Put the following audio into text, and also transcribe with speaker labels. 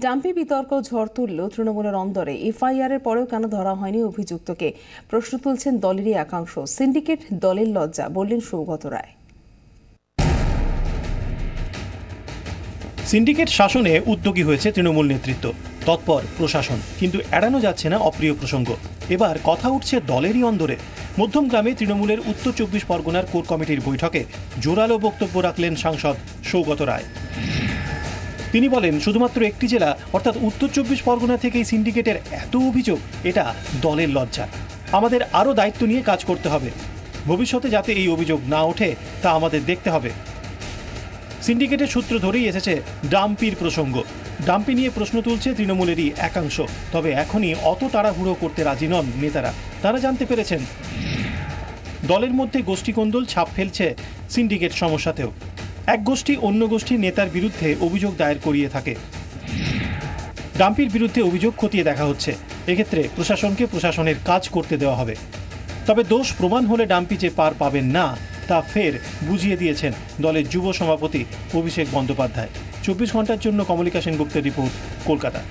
Speaker 1: Dumpy বিতর্ক ঝড় তুলল তৃণমূলের অন্দরে। এফআইআর এর পরেও কেন ধরা হয়নি অভিযুক্তকে প্রশ্ন তুলছেন দলেরই একাংশ। সিন্ডিকেট দলের লজ্জা, বললেন সৌগত রায়।
Speaker 2: সিন্ডিকেট শাসনে উদ্যোগী হয়েছে তৃণমূল নেতৃত্ব, তৎপর প্রশাসন, কিন্তু এড়ানো যাচ্ছে না অপ্রিয় প্রসঙ্গ। এবার কথা উঠছে দলেরই অন্দরে। মধ্যমগ্রামে তৃণমূলের উত্তর 24 পরগনার কোর কমিটির বৈঠকে জোরালো বক্তব্য রাখলেন সাংসদ সৌগত রায়। তিনি বলেন, শুধুমাত্র একটি জেলা অর্থাৎ উত্তর 24 পরগনা থেকেই সিন্ডিকেটের এত অভিযোগ, এটা দলের লজ্জা। আমাদের আরও দায়িত্ব নিয়ে কাজ করতে হবে। ভবিষ্যতে যাতে এই অভিযোগ না ওঠে তা আমাদের দেখতে হবে। সিন্ডিকেটের সূত্র ধরেই এসেছে ডাম্পির প্রসঙ্গ। ডাম্পি নিয়ে প্রশ্ন তুলছে তৃণমূলেরই একাংশ। তবে এখনই অত তাড়াহুড়ো করতে রাজি নন নেতারা। তারা জানতে পেরেছেন দলের মধ্যে গোষ্ঠীকোন্দল ছাপ ফেলছে সিন্ডিকেট সমস্যাতেও। এক গোষ্ঠী অন্য গোষ্ঠীর নেতার বিরুদ্ধে অভিযোগ দায়ের করিয়ে থাকে। ডাম্পির বিরুদ্ধে অভিযোগ খতিয়ে দেখা হচ্ছে। এক্ষেত্রে প্রশাসনকে প্রশাসনের কাজ করতে দেওয়া হবে। তবে দোষ প্রমাণ হলে ডাম্পি যে পার পাবেন না তা ফের বুঝিয়ে দিয়েছেন দলের যুব সভাপতি অভিষেক বন্দ্যোপাধ্যায়। 24 ঘন্টার জন্য কমলিকা সেনগুপ্তের রিপোর্ট, কলকাতা।